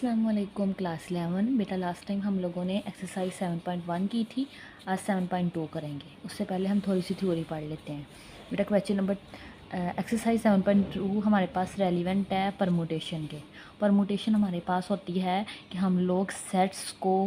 अस्सलाम वालेकुम क्लास 11। बेटा लास्ट टाइम हम लोगों ने एक्सरसाइज 7.1 की थी। आज 7.2 करेंगे। उससे पहले हम थोड़ी सी थ्योरी पढ़ लेते हैं। बेटा क्वेश्चन नंबर एक्सरसाइज 7.2 हमारे पास रेलिवेंट है परमुटेशन के। परमुटेशन हमारे पास होती है कि हम लोग सेट्स को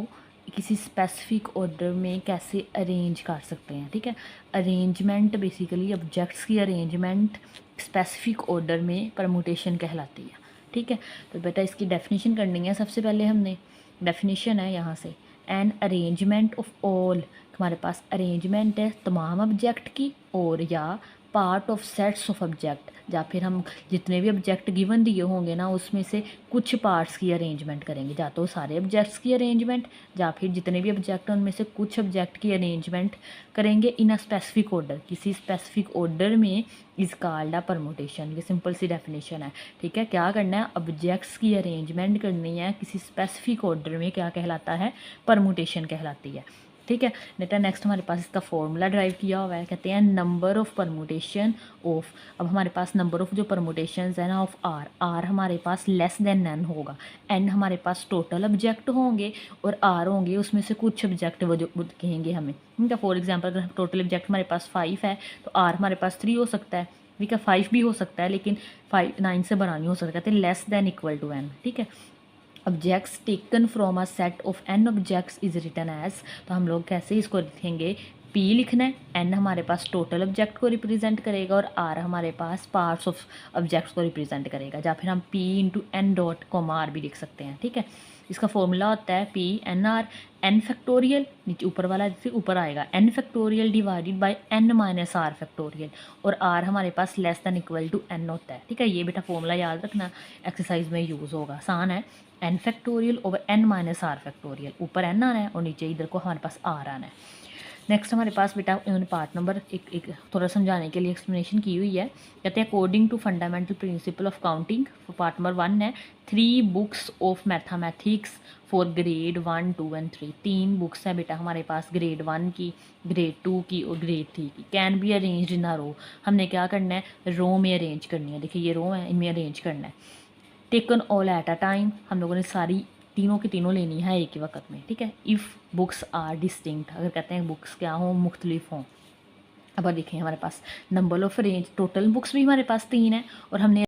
किसी स्पेसिफिक ऑर्डर में कैसे अरेंज कर सकते हैं। ठीक है, अरेंजमेंट बेसिकली ऑब्जेक्ट्स की अरेंजमेंट स्पेसिफिक ऑर्डर में परमुटेशन कहलाती है। ठीक है, तो बेटा इसकी डेफिनेशन करनी है। सबसे पहले हमने डेफिनेशन है यहाँ से, एन अरेंजमेंट ऑफ ऑल, हमारे पास अरेंजमेंट है तमाम ऑब्जेक्ट की, और या part of sets of object, या फिर हम जितने भी ऑब्जेक्ट गिवन दिए होंगे ना उसमें से कुछ पार्ट्स की अरेंजमेंट करेंगे, या तो सारे ऑब्जेक्ट्स की अरेंजमेंट या फिर जितने भी ऑब्जेक्ट हैं उनमें से कुछ ऑब्जेक्ट की अरेंजमेंट करेंगे इन अ स्पेसिफिक ऑर्डर। किसी स्पेसिफिक ऑर्डर में इज कॉल्ड अ परमुटेशन। ये सिंपल सी डेफिनेशन है। ठीक है, क्या करना है, ऑब्जेक्ट्स की अरेंजमेंट करनी है किसी स्पेसिफिक ऑर्डर में, क्या कहलाता है, परमुटेशन कहलाती है। ठीक है, बेटा नेक्स्ट हमारे पास इसका फॉर्मूला ड्राइव किया हुआ है, कहते हैं नंबर ऑफ परमुटेशन ऑफ। अब हमारे पास नंबर ऑफ जो परमुटेशन है ना ऑफ आर, आर हमारे पास लेस देन एन होगा। एन हमारे पास टोटल ऑब्जेक्ट होंगे और आर होंगे उसमें से कुछ ऑब्जेक्ट वो जो कहेंगे हमें। ठीक है, फॉर एग्जाम्पल अगर टोटल ऑब्जेक्ट हमारे पास 5 है तो आर हमारे पास 3 हो सकता है। ठीक है, 5 भी हो सकता है लेकिन 9 से बड़ा नहीं हो सकता, कहते हैं less than equal to N. ठीक है, objects taken from a set of N objects is written as, तो हम लोग कैसे इसको लिखेंगे, पी लिखना है, एन हमारे पास टोटल ऑब्जेक्ट को रिप्रेजेंट करेगा और आर हमारे पास पार्ट्स ऑफ ऑब्जेक्ट्स को रिप्रेजेंट करेगा, या फिर हम P into N dot comma R भी लिख सकते हैं। ठीक है, इसका फॉर्मूला होता है P N R, N factorial, नीचे ऊपर वाला जैसे ऊपर आएगा N factorial divided by N minus are factorial, और आर हमारे पास less than equal to N होता है। ठीक है, ये बेटा फॉर्मूला याद रखना, एक्सरसाइज में यूज़ होगा, आसान है। N factorial over N minus are factorial, ऊपर एन आना है और नीचे इधर को हमारे पास आर आना है। नेक्स्ट हमारे पास बेटा इन्होंने पार्ट नंबर एक थोड़ा समझाने के लिए एक्सप्लेनेशन की हुई है। कहते हैं according to fundamental principle of counting, part number 1 है 3 books of mathematics for grade 1, 2 and 3। 3 बुक्स हैं बेटा हमारे पास ग्रेड 1 की, ग्रेड 2 की और ग्रेड 3 की। कैन बी अरेंज इन अ रो, हमने क्या करना है, रो में अरेंज करनी है। देखिए ये रो है, इनमें अरेंज करना है। Taken all at a time, हम लोगों ने सारी तीनों की तीनों लेनी है एक ही वक्त में। ठीक है, इफ़ बुक्स आर डिस्टिंक्ट, अगर कहते हैं बुक्स क्या हों, मुख्तलिफ हों। अब देखें हमारे पास number of range, total books भी हमारे पास 3 है और हमने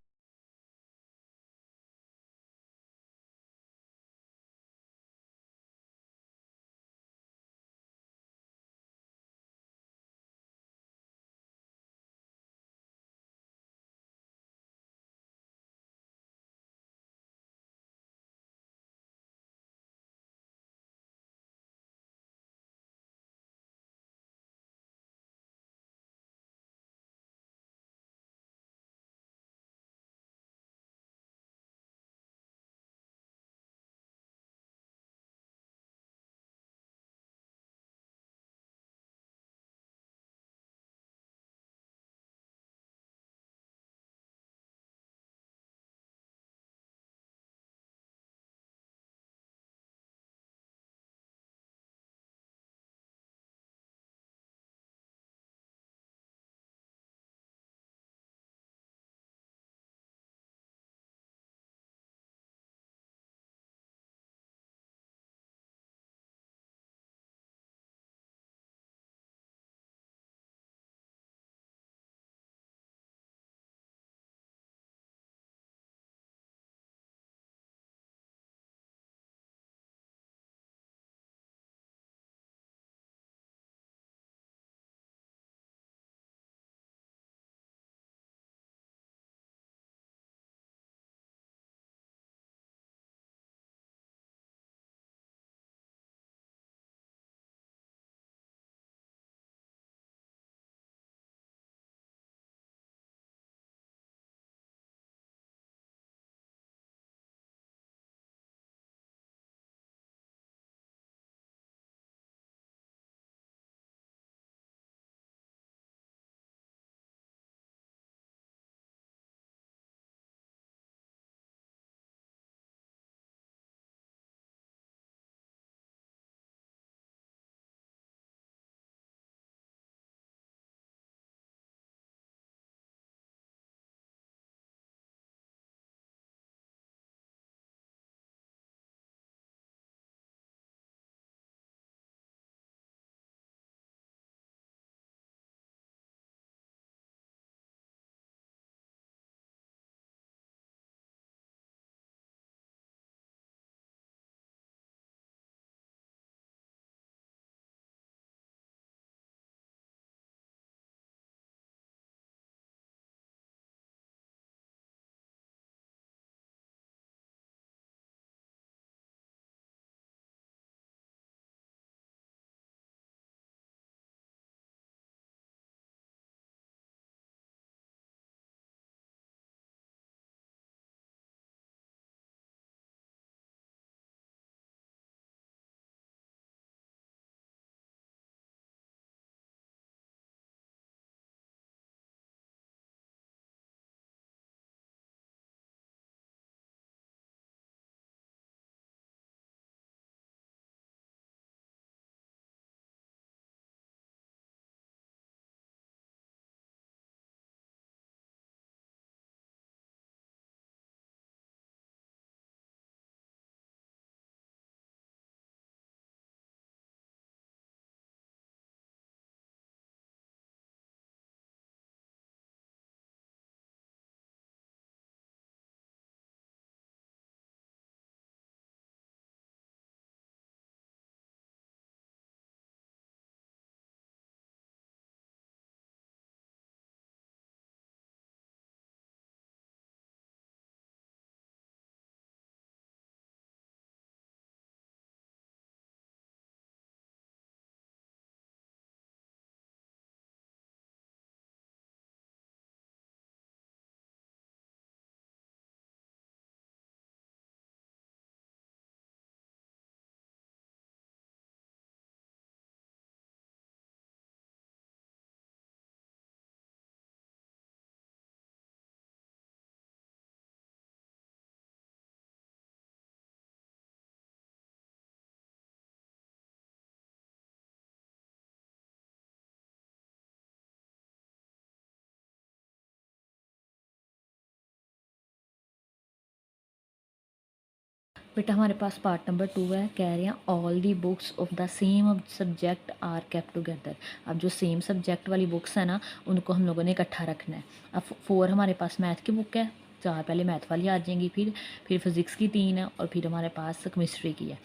बेटा हमारे पास पार्ट नंबर 2 है, कह रहे हैं all the books of the same subject are kept together. अब जो सेम सब्जेक्ट वाली बुक्स है ना, उनको हम लोगों ने इकट्ठा रखना है। अब 4 हमारे पास मैथ की बुक है, 4 पहले मैथ वाली आ जाएंगी, फिर फिज़िक्स की 3 है, और फिर हमारे पास केमिस्ट्री की है।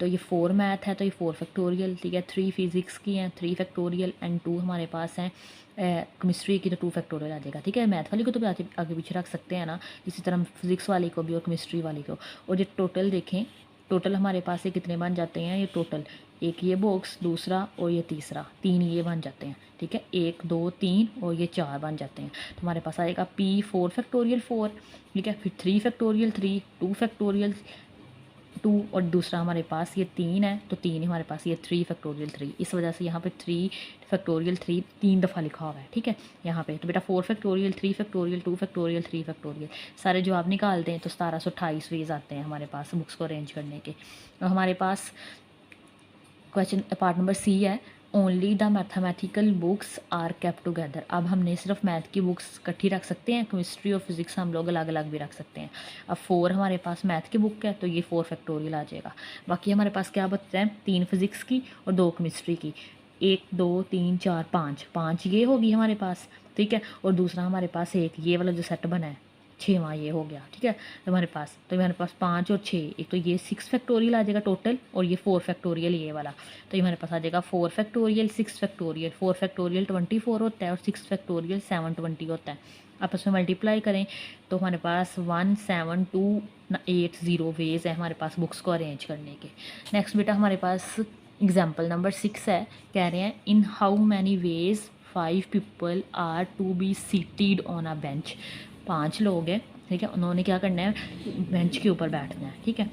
तो ये 4 मैथ है तो ये 4 फैक्टोरियल, ठीक है। 3 फिज़िक्स की हैं, 3 फैक्टोरियल, एंड 2 हमारे पास हैं केमिस्ट्री की, तो 2 फैक्टोरियल आ जाएगा, ठीक है। मैथ वाली को तो आगे पीछे रख सकते हैं ना, इसी तरह फिज़िक्स वाली को भी और केमिस्ट्री वाली को। और ये टोटल देखें, टोटल हमारे पास ये कितने बन जाते हैं, ये टोटल एक ये बॉक्स, दूसरा और ये तीसरा, 3 ये बन जाते हैं, ठीक है। 1 2 3 और ये 4 बन जाते हैं। तो हमारे पास आएगा P4 फैक्टोरियल 4, ठीक है। फिर 3 फैक्टोरियल 3, 2 फैक्टोरियल 2, और दूसरा हमारे पास ये 3 है, तो 3 हमारे पास ये 3 फैक्टोरियल 3। इस वजह से यहाँ पे 3 फैक्टोरियल 3 3 दफ़ा लिखा हुआ है, ठीक है। यहाँ पे तो बेटा 4 फैक्टोरियल 3 फैक्टोरियल 2 फैक्टोरियल 3 फैक्टोरियल सारे जो आप निकालते हैं तो 1728 वेज आते हैं हमारे पास बुक्स को अरेंज करने के। और हमारे पास क्वेश्चन पार्ट नंबर सी है, only the mathematical books are kept together. अब हमने सिर्फ मैथ की बुक्स इकट्ठी रख सकते हैं, केमिस्ट्री और फिजिक्स हम लोग अलग अलग भी रख सकते हैं। अब 4 हमारे पास मैथ की बुक है तो ये 4 फैक्टोरियल आ जाएगा। बाकी हमारे पास क्या बचता है, 3 फिजिक्स की और 2 केमिस्ट्री की। 1 2 3 4 5 ये होगी हमारे पास, ठीक है। और दूसरा हमारे पास एक ये वाला जो सेट बना है 6वां ये हो गया, ठीक है। तो हमारे पास 5 और 6, एक तो ये 6 फैक्टोरियल आ जाएगा टोटल, और ये 4 फैक्टोरियल ये वाला। तो ये हमारे पास आ जाएगा 4 फैक्टोरियल 6 फैक्टोरियल। 4 फैक्टोरियल 24 होता है और 6 फैक्टोरियल 720 होता है। आपस में मल्टीप्लाई करें तो हमारे पास 17280 वेज है हमारे पास बुक्स को अरेंज करने के। नेक्स्ट बेटा हमारे पास एग्जाम्पल नंबर 6 है, कह रहे हैं in how many ways 5 people are to be seated on a bench. 5 लोग हैं, ठीक है, उन्होंने क्या करना है, बेंच के ऊपर बैठना है, ठीक है।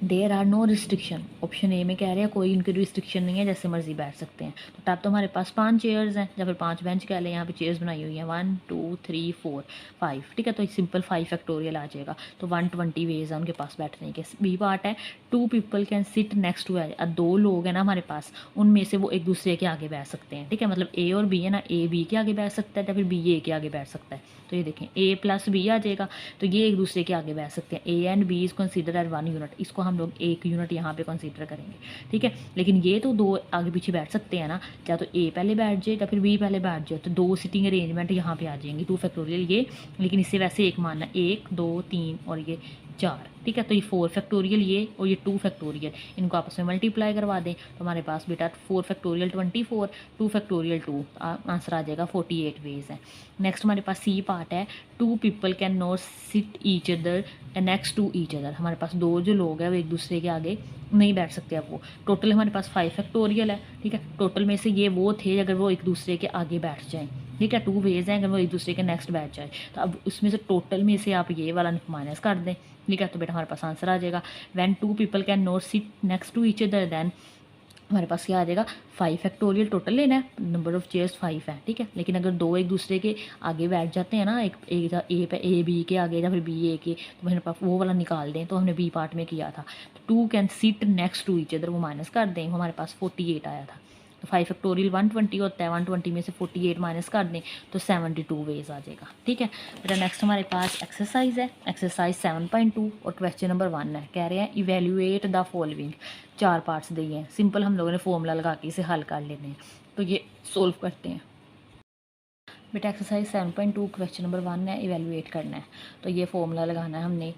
There are no restriction, option A में कह रहे हैं कोई इनकी रिस्ट्रिक्शन नहीं है, जैसे मर्जी बैठ सकते हैं। तो तब तो हमारे पास 5 चेयर्स हैं, या फिर 5 बेंच कह लें, यहाँ पे चेयर्स बनाई हुई हैं 1 2 3 4 5, ठीक है। तो सिंपल 5 फैक्टोरियल आ जाएगा। तो 120 वेज है उनके पास बैठने के। बी पार्ट है 2 people can sit next to. अब 2 लोग हैं ना हमारे पास, उनमें से वो एक दूसरे के आगे बैठ सकते हैं, ठीक है। मतलब ए और बी है ना, ए बी के आगे बैठ सकता है या फिर बी ए के आगे बैठ सकता है। तो ये देखें A + B आ जाएगा, तो ये एक दूसरे के आगे बैठ सकते हैं। A and B is consider as 1 unit, इसको हम लोग 1 यूनिट यहाँ पे कंसीडर करेंगे, ठीक है। लेकिन ये तो 2 आगे पीछे बैठ सकते हैं ना, या तो A पहले बैठ जाए या फिर B पहले बैठ जाए, तो 2 सिटिंग अरेंजमेंट यहाँ पे आ जाएंगी 2 फैक्टोरियल ये। लेकिन इससे वैसे एक मानना 1 2 3 और ये 4, ठीक है। तो ये 4 फैक्टोरियल ये और ये 2 फैक्टोरियल, इनको आपस में मल्टीप्लाई करवा दें तो हमारे पास बेटा 4 फैक्टोरियल 24, 2 फैक्टोरियल 2, आंसर आ जाएगा 48 वेज है। नेक्स्ट हमारे पास सी पार्ट है 2 people can not sit each other next to each other. हमारे पास 2 जो लोग हैं वो एक दूसरे के आगे नहीं बैठ सकते। अब वो टोटल हमारे पास 5 फैक्टोरियल है, ठीक है। टोटल में से ये वो थे अगर वो एक दूसरे के आगे बैठ जाएँ, ठीक है। 2 वेज हैं, अगर वो एक दूसरे के नेक्स्ट बैठ जाए तो अब उसमें से टोटल में से आप ये वाला माइनस कर दें, ठीक है। तो बेटा हमारे पास आंसर आ जाएगा when 2 people can not sit next to each other, then हमारे पास क्या आ जाएगा 5 फैक्टोरियल टोटल लेना है, नंबर ऑफ चेयर्स 5 है, ठीक है। लेकिन अगर 2 एक दूसरे के आगे बैठ जाते हैं ना, एक ए पे ए बी के आगे या फिर बी ए के, तो मेरे पास वो वाला निकाल दें, तो हमने बी पार्ट में किया था। तो 2 can sit next to each other, वो माइनस कर दें, हमारे पास 48 आया था। तो 5 फैक्टोरियल 120 होता है, 120 में से 48 माइनस कर दें तो 72 वेज आ जाएगा, ठीक है। बेटा नेक्स्ट हमारे पास एक्सरसाइज है, एक्सरसाइज 7.2 और क्वेश्चन नंबर 1 है, कह रहे हैं इवेल्युएट द फॉलोइंग। 4 पार्ट्स दिए हैं, सिंपल हम लोगों ने फॉर्मूला लगा के इसे हल कर लेने हैं, तो ये सोल्व करते हैं। बेटा एक्सरसाइज 7.2 क्वेश्चन नंबर 1 है, इवेल्युएट करना है। तो ये फॉर्मूला लगाना है हमने,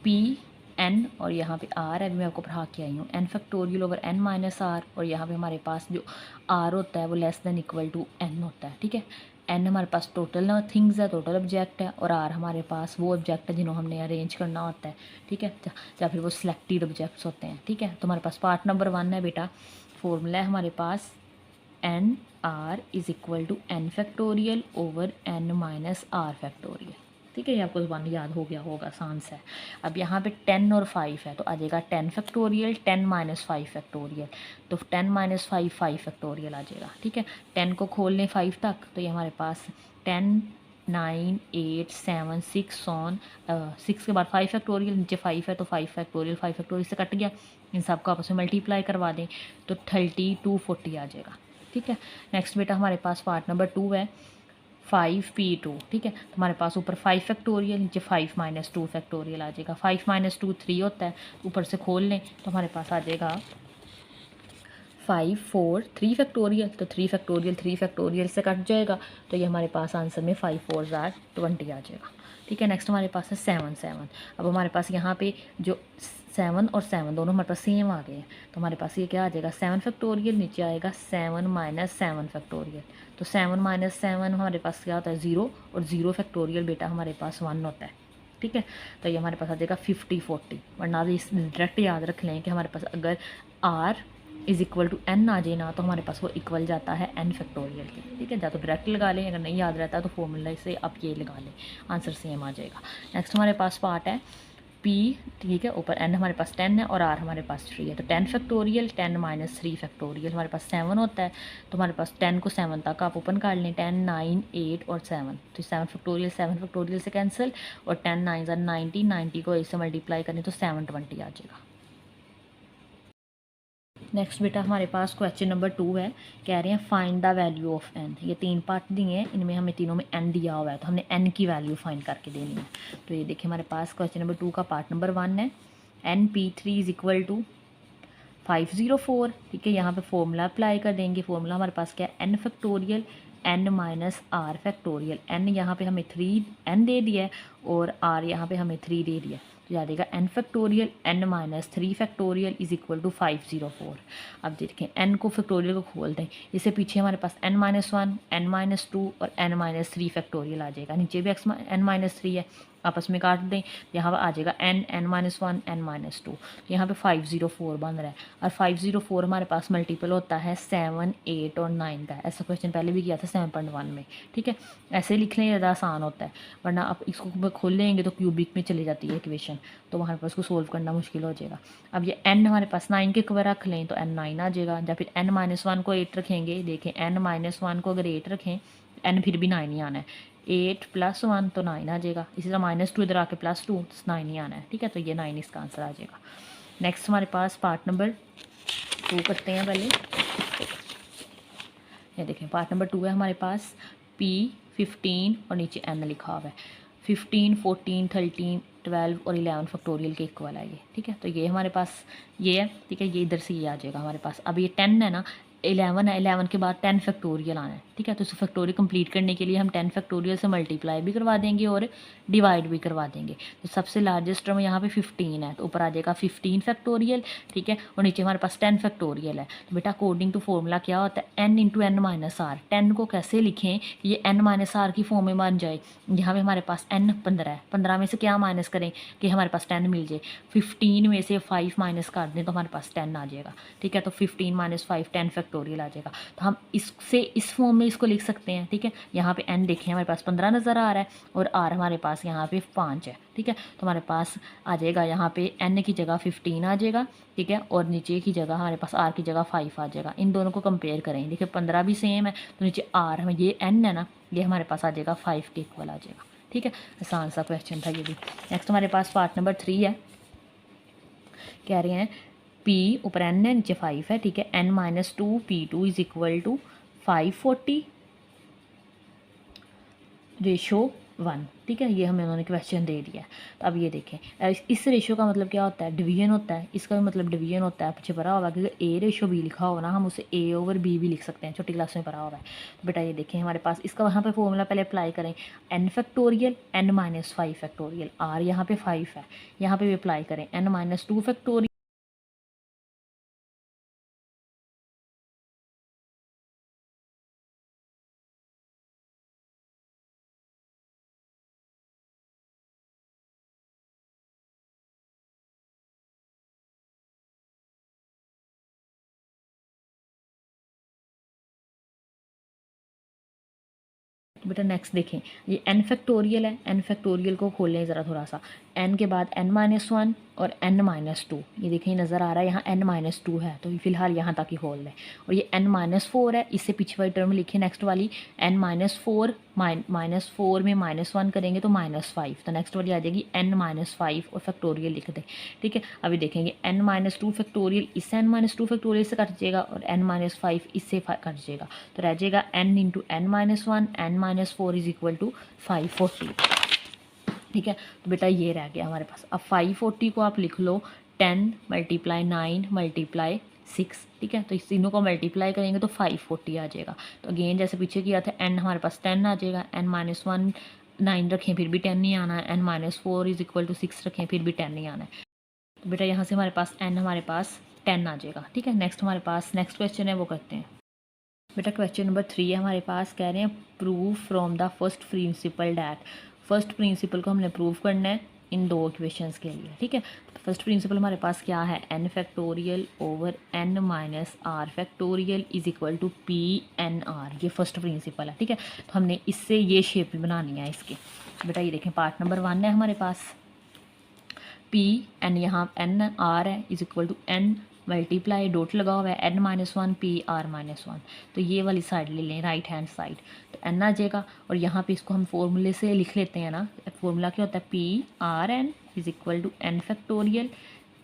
पी एन और यहाँ पे आर है, अभी मैं आपको पढ़ा के आई हूँ, n factorial over N minus r, और यहाँ पे हमारे पास जो आर होता है वो less than equal to N होता है, ठीक है। एन हमारे पास टोटल थिंग्स है, टोटल ऑब्जेक्ट है, और आर हमारे पास वो ऑब्जेक्ट है जिन्होंने हमने अरेंज करना होता है, ठीक है, या फिर वो सिलेक्टेड ऑब्जेक्ट्स होते हैं, ठीक है। तो हमारे पास पार्ट नंबर 1 है बेटा, फॉर्मूला है हमारे पास N R is equal to N factorial over N minus are factorial, ठीक है। ये आपको ज़बान याद हो गया होगा, आसान सा है। अब यहाँ पे 10 और 5 है, तो आ जाएगा 10 फैक्टोरियल 10 माइनस 5 फैक्टोरियल, तो 10 माइनस 5 5 फैक्टोरियल आ जाएगा, ठीक है। 10 को खोल लें 5 तक, तो ये हमारे पास 10 9 8 7 6 ऑन 6 के बाद 5 फैक्टोरियल, नीचे 5 है तो 5 फैक्टोरियल 5 फैक्टोरियल से कट गया, इन सब को आपस में मल्टीप्लाई करवा दें तो 30 2 40 आ जाएगा, ठीक है। नेक्स्ट बेटा हमारे पास पार्ट नंबर 2 है, 5p2, ठीक है। तो हमारे पास ऊपर 5 फैक्टोरियल, नीचे 5 माइनस 2 फैक्टोरियल आ जाएगा। 5 माइनस 2 3 होता है, ऊपर से खोल लें तो हमारे पास आ जाएगा 5 4 3 फैक्टोरियल। तो 3 फैक्टोरियल से कट जाएगा, तो ये हमारे पास आंसर में 5 4 20 आ जाएगा, ठीक है। नेक्स्ट हमारे पास है 7 7। अब हमारे पास यहाँ पे जो 7 और 7 दोनों हमारे पास सेम आ गए हैं, तो हमारे पास ये क्या आ जाएगा 7 फैक्टोरियल, नीचे आएगा 7 माइनस 7 फैक्टोरियल। तो 7 माइनस 7 हमारे पास क्या होता है 0, और 0 फैक्टोरियल बेटा हमारे पास 1 होता है, ठीक है। तो ये हमारे पास आ जाएगा 50 40। वरना इस डायरेक्ट याद रख लें कि हमारे पास अगर R is equal to N आ जाए ना, तो हमारे पास वो इक्वल जाता है एन फैक्टोरियल के, ठीक है। या तो डायरेक्ट लगा लें, अगर नहीं याद रहता तो फॉर्मूला से आप ये लगा लें, आंसर सेम आ जाएगा। नेक्स्ट हमारे पास पार्ट है पी, ठीक है। ऊपर एन हमारे पास 10 है और आर हमारे पास 3 है। तो 10 फैक्टोरियल 10 माइनस 3 फैक्टोरियल, हमारे पास 7 होता है। तो हमारे पास 10 को 7 तक आप ओपन कर लें, 10 9 8 और 7। तो 7 फैक्टोरियल से कैंसिल, और 10 9 90, 90 को इससे मल्टीप्लाई करें तो 720 आ जाएगा। नेक्स्ट बेटा हमारे पास क्वेश्चन नंबर 2 है, कह रहे हैं find the value of n. ये 3 पार्ट दिए हैं, इनमें हमें तीनों में एन दिया हुआ है, तो हमने एन की वैल्यू फाइंड करके देनी है। तो ये देखिए हमारे पास क्वेश्चन नंबर 2 का पार्ट नंबर 1 है, N P3 is equal to 504, ठीक है। यहाँ पे फॉर्मूला अप्लाई कर देंगे। फॉर्मूला हमारे पास क्या है N factorial n minus are factorial. N यहाँ पे हमें 3 एन दे दिया है, और आर यहाँ पे हमें 3 दे दिया है। तो याद देगा n factorial n minus 3 factorial is equal to 504। अब देखें एन को फैक्टोरियल को खोल दें, इससे पीछे हमारे पास एन माइनस 1 एन माइनस 2 और एन माइनस 3 फैक्टोरियल आ जाएगा। नीचे भी एक्स एन माइनस 3 है, आपस में काट दें, यहाँ पर आ जाएगा n n minus 1 n minus 2। यहाँ पे 504 बन रहा है, और 504 हमारे पास मल्टीपल होता है 7 8 और 9 का। ऐसा क्वेश्चन पहले भी किया था 7.1 में, ठीक है। ऐसे लिख लें ज़्यादा आसान होता है, वरना आप इसको खोल लेंगे तो क्यूबिक में चली जाती है इक्वेशन, तो वहाँ पर उसको सोल्व करना मुश्किल हो जाएगा। अब ये एन हमारे पास 9 के ऊपर रख लें तो एन 9 आ जाएगा, या फिर एन माइनस 1 को 8 रखेंगे। देखें एन माइनस 1 को अगर 8 रखें, एन फिर भी 9 ही आना है। 8 प्लस 1 तो 9 आ जाएगा, इसी तरह -2 इधर आके +2 तो 9 ही आना है, ठीक है। तो ये 9 इसका आंसर आ जाएगा। नेक्स्ट हमारे पास पार्ट नंबर 2 करते हैं पहले। ये देखें पार्ट नंबर 2 है हमारे पास P15 और नीचे N लिखा हुआ है। 15 14 13 12 और 11 फैक्टोरियल के इक्वल है ये, ठीक है। तो ये हमारे पास ये है, ठीक है। ये इधर से ये आ जाएगा हमारे पास। अब ये 10 है ना, 11 है, 11 के बाद 10 फैक्टोरियल आना है, ठीक है। तो इस फैक्टोरियल कंप्लीट करने के लिए हम 10 फैक्टोरियल से मल्टीप्लाई भी करवा देंगे और डिवाइड भी करवा देंगे। तो सबसे लार्जेस्ट टर्म यहाँ पे 15 है, तो ऊपर आ जाएगा 15 फैक्टोरियल, ठीक है। और नीचे हमारे पास 10 फैक्टोरियल है। तो बेटा अकॉर्डिंग टू फॉर्मूला क्या होता है n into n minus r. 10 को कैसे लिखें कि ये n माइनस आर की फॉर्म में बन जाए। यहाँ पे हमारे पास n 15 है, 15 में से क्या माइनस करें कि हमारे पास 10 मिल जाए। 15 में से 5 माइनस कर दें तो हमारे पास 10 आ जाएगा, ठीक है। तो 15 माइनस 5 10 फैक्टोरियल आ जाएगा। तो हम इससे इस फॉर्म में इसको लिख सकते हैं, ठीक है। यहाँ पे n देखें हमारे पास 15 नज़र आ रहा है, और r हमारे पास यहाँ पे 5 है, ठीक है। तो हमारे पास आ जाएगा यहाँ पे n की जगह 15 आ जाएगा, ठीक है। और नीचे की जगह हमारे पास r की जगह 5 आ जाएगा। इन दोनों को कंपेयर करें, देखिए 15 भी सेम है, तो नीचे r हमें ये n है ना, ये हमारे पास आ जाएगा 5 के इक्वल आ जाएगा, ठीक है। आसान सा क्वेश्चन था ये भी। नेक्स्ट हमारे पास पार्ट नंबर 3 है, कह रहे हैं P ऊपर n है नीचे 5 है, ठीक है। n minus 2 P2 is equal to 540 ratio 1, ठीक है। ये हमें उन्होंने क्वेश्चन दे दिया है। तो अब ये देखें इस रेशो का मतलब क्या होता है डिवीजन होता है, इसका भी मतलब डिवीजन होता है। पीछे पढ़ा होगा क्योंकि A रेशो B लिखा होगा ना, हम उसे A ओवर B भी लिख सकते हैं, छोटी क्लास में पढ़ा होगा। तो बेटा ये देखें हमारे पास इसका वहाँ पे फॉर्मूला पहले अप्लाई करें, n factorial n minus 5 factorial, r यहाँ पे 5 है, यहाँ पे भी अप्लाई करें n माइनस 2 फैक्टोरियल बेटा नेक्स्ट देखें ये n फैक्टोरियल है, n फैक्टोरियल को खोलें ज़रा थोड़ा सा। n के बाद n माइनस 1 और n-2, ये देखिए नज़र आ रहा है यहाँ n-2 है, तो फिलहाल यहाँ तक ही होल है। और ये n-4 है, इससे पीछे वाली टर्म लिखिए नेक्स्ट वाली n-4, -4 में -1 करेंगे तो -5, तो नेक्स्ट वाली आ जाएगी n-5 और फैक्टोरियल लिख दें। ठीक है, अभी देखेंगे n-2 फैक्टोरियल इससे n-2 फैक्टोरियल से कट जाएगा और n-5 इससे कट जाएगा, तो रह जाएगा n into n-1, n-4 is equal to 540। ठीक है, तो बेटा ये रह गया हमारे पास। अब 540 को आप लिख लो 10 × 9 × 6। ठीक है, तो इस तीनों को मल्टीप्लाई करेंगे तो 540 आ जाएगा। तो अगेन जैसे पीछे किया था n हमारे पास 10 आ जाएगा, n-1 9 रखें फिर भी 10 नहीं आना है, n-4 इज इक्वल टू 6 रखें फिर भी 10 नहीं आना है। तो बेटा यहाँ से हमारे पास n हमारे पास 10 आ जाएगा। ठीक है, नेक्स्ट हमारे पास नेक्स्ट क्वेश्चन है वो करते हैं। बेटा क्वेश्चन नंबर 3 है हमारे पास, कह रहे हैं prove from the first principle that. First principle को हमने प्रूव करना है इन दो इक्वेशंस के लिए। ठीक है, तो फर्स्ट प्रिंसिपल हमारे पास क्या है, n factorial over n minus are factorial is equal to p N r, ये फर्स्ट प्रिंसिपल है। ठीक है, तो हमने इससे ये शेप बनानी है इसकी। बेटा ये देखें पार्ट नंबर 1 है हमारे पास, पी एन यहाँ एन आर है is equal to n multiply dot लगा हुआ है n-1 पी r-1, तो ये वाली साइड ले लें राइट हैंड साइड, तो n आ जाएगा। और यहाँ पे इसको हम फॉर्मूले से लिख लेते हैं ना, फॉर्मूला क्या होता है p r n is equal to N factorial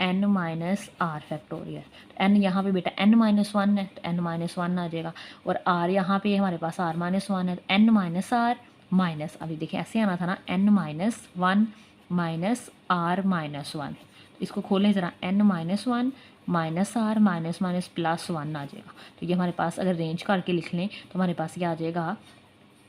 n minus are factorial. तो n यहाँ पे बेटा n-1 है तो n-1 आ जाएगा, और r यहाँ पे हमारे पास r-1 है तो n माइनस आर माइनस, अभी देखिए ऐसे आना था ना n-1 माइनस r-1, इसको खोलें ज़रा n-1 minus r minus minus plus 1 आ जाएगा। तो ये हमारे पास अगर रेंज करके लिख लें तो हमारे पास ये आ जाएगा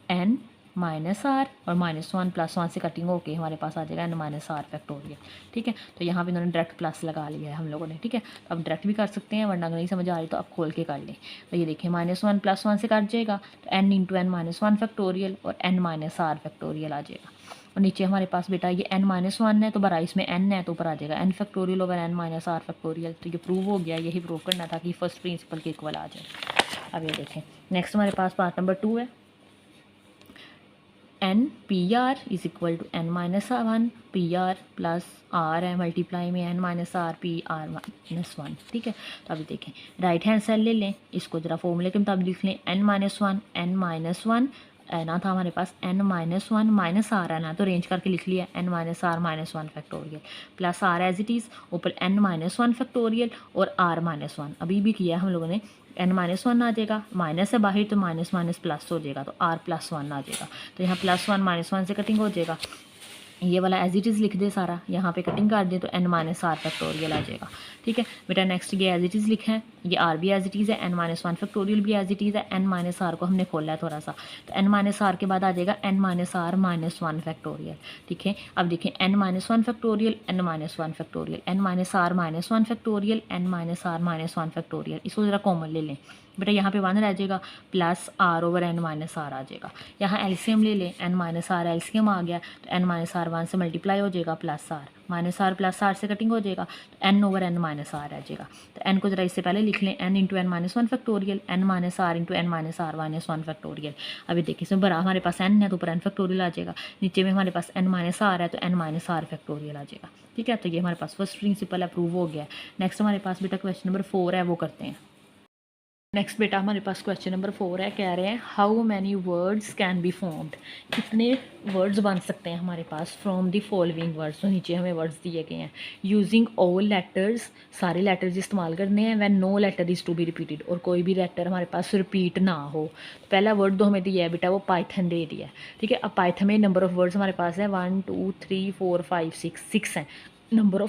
n माइनस आर और -1 + 1 से कटिंग होके हमारे पास आ जाएगा n माइनस आर फैक्टोरियल। ठीक है, तो यहाँ पे इन्होंने डायरेक्ट प्लस लगा लिया है हम लोगों ने। ठीक है, तो अब डायरेक्ट भी कर सकते हैं, वरना अगर नहीं समझ आ रही तो आप खोल के कर लें। तो ये देखिए -1 + 1 से कट जाएगा, तो n इंटू n-1 फैक्टोरियल और n माइनस आर फैक्टोरियल आ जाएगा। और नीचे हमारे पास बेटा ये n-1 है तो बड़ा इसमें n है तो ऊपर आ जाएगा n factorial over n minus are factorial. तो ये प्रूव हो गया, यही प्रूव करना था कि फर्स्ट प्रिंसिपल के इक्वल आ जाए। अब ये देखें नेक्स्ट हमारे पास पार्ट नंबर 2 है, n p r is equal to n-1 p r plus r है मल्टीप्लाई में n minus r p r -1। ठीक है, तो अभी देखें राइट हैंड साइड ले लें, इसको ज़रा फॉर्मूले के मुताबिक लिख लें n-1 ना था हमारे पास n-1 माइनस आर है ना, तो रेंज करके लिख लिया n minus r -1 factorial plus r as it is ऊपर n-1 फैक्टोरियल और r-1 अभी भी किया हम लोगों ने, n-1 आ जाएगा, माइनस है बाहर तो माइनस माइनस प्लस हो जाएगा तो r+1 आ जाएगा। तो यहाँ +1 -1 से कटिंग हो जाएगा, ये वाला एज इट इज़ लिख दे सारा, यहाँ पे कटिंग कर दे तो n माइनस आर फैक्टोरियल आ जाएगा। ठीक है बेटा नेक्स्ट ये एज इट इज़ लिखा है, ये r भी एज इट इज़ है, n-1 फैक्टोरियल भी एज इट इज़ है, n माइनस आर को हमने खोला है थोड़ा सा, तो n माइनस आर के बाद आ जाएगा n माइनस आर -1 फैक्टोरियल। ठीक है, अब देखें n-1 factorial n-1 factorial n minus r -1 factorial n minus r -1 factorial, इसको ज़रा कॉमन ले लें बेटा, यहाँ पे 1 रह जाएगा plus r over n minus R आ जाएगा। यहाँ एलसीएम ले लें, n माइनस आर एलसीएम आ गया तो n माइनस आर 1 से मल्टीप्लाई हो जाएगा plus R minus R plus R से कटिंग हो जाएगा तो n over n minus R आ जाएगा। तो n को जरा इससे पहले लिख लें n into n-1 factorial n minus r into n minus r -1 factorial. अभी देखिए इसमें बड़ा हमारे पास n है तो ऊपर n फैक्टोरियल आ जाएगा, नीचे में हमारे पास n माइनस आर है तो n माइनस आर फैक्टोरियल आ जाएगा। ठीक है, तो ये हमारे पास फर्स्ट प्रिंसिपल अप्रूव हो गया। नेक्स्ट हमारे पास बेटा क्वेश्चन नंबर 4 है वो करते हैं। नेक्स्ट बेटा हमारे पास क्वेश्चन नंबर 4 है, कह रहे हैं how many words can be formed, कितने वर्ड्स बन सकते हैं हमारे पास फ्रॉम द फॉलोइंग वर्ड्स। तो नीचे हमें वर्ड्स दिए गए हैं, यूजिंग ऑल लेटर्स, सारे लेटर्स इस्तेमाल करने हैं, when no letter is to be repeated, और कोई भी लेटर हमारे पास रिपीट ना हो। तो पहला वर्ड जो हमें दिया है बेटा वो पाइथन दे दिया है। ठीक है, अब पाइथन में नंबर ऑफ़ वर्ड्स हमारे पास है 1 2 3 4 5 6 हैं, नंबर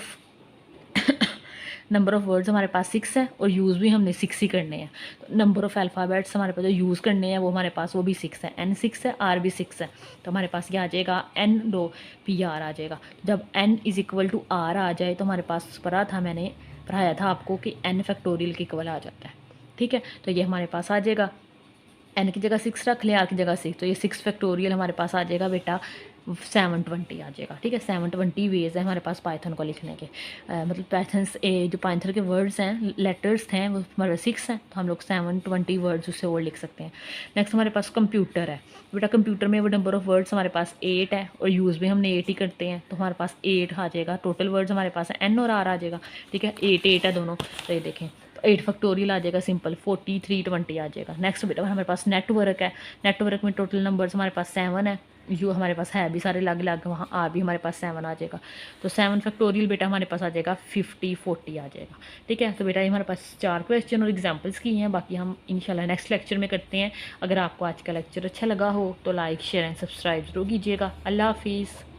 ऑफ़ वर्ड्स हमारे पास 6 है और यूज़ भी हमने 6 ही करने हैं। तो नंबर ऑफ़ अल्फ़ाबेट्स हमारे पास जो यूज़ करने हैं वो हमारे पास वो भी 6 है, n 6 है, r भी 6 है। तो हमारे पास क्या आ जाएगा n दो पी आर आ जाएगा। जब n is equal to r आ जाए तो हमारे पास पढ़ा था, मैंने पढ़ाया था आपको कि n फैक्टोरियल के इक्वल आ जाता है। ठीक है, तो ये हमारे पास आ जाएगा, n की जगह 6 रख लें, r की जगह 6, तो ये 6 फैक्टोरियल हमारे पास आ जाएगा बेटा 720 आ जाएगा। ठीक है, 720 वेज है हमारे पास पाइथन को लिखने के। मतलब जो पाइथन के वर्ड्स हैं, लेटर्स हैं, वो हमारे 6 हैं, तो हम लोग 720 वर्ड्स उससे और लिख सकते हैं। नेक्स्ट हमारे पास कंप्यूटर है। बेटा कंप्यूटर में वो नंबर ऑफ़ वर्ड्स हमारे पास 8 है और यूज़ भी हमने 8 ही करते हैं, तो हमारे पास 8 आ जाएगा। टोटल वर्ड्स हमारे पास है N और R आ जाएगा। ठीक है, 8 है दोनों, तो ये देखें, तो 8 फैक्टोरियल आ जाएगा सिंपल, 4320 आ जाएगा। नेक्स्ट बेटा हमारे पास नेटवर्क है। नेटवर्क में टोटल नंबर्स हमारे पास 7 है, जो हमारे पास है भी सारे अलग अलग, वहाँ आर भी हमारे पास 7 आ जाएगा। तो 7 फैक्टोरियल बेटा हमारे पास आ जाएगा 5040 आ जाएगा। ठीक है, तो बेटा ये हमारे पास 4 क्वेश्चन और एग्जांपल्स की हैं, बाकी हम इंशाल्लाह नेक्स्ट लेक्चर में करते हैं। अगर आपको आज का लेक्चर अच्छा लगा हो तो लाइक शेयर एंड सब्सक्राइब जरूर कीजिएगा। अल्लाह हाफिज़।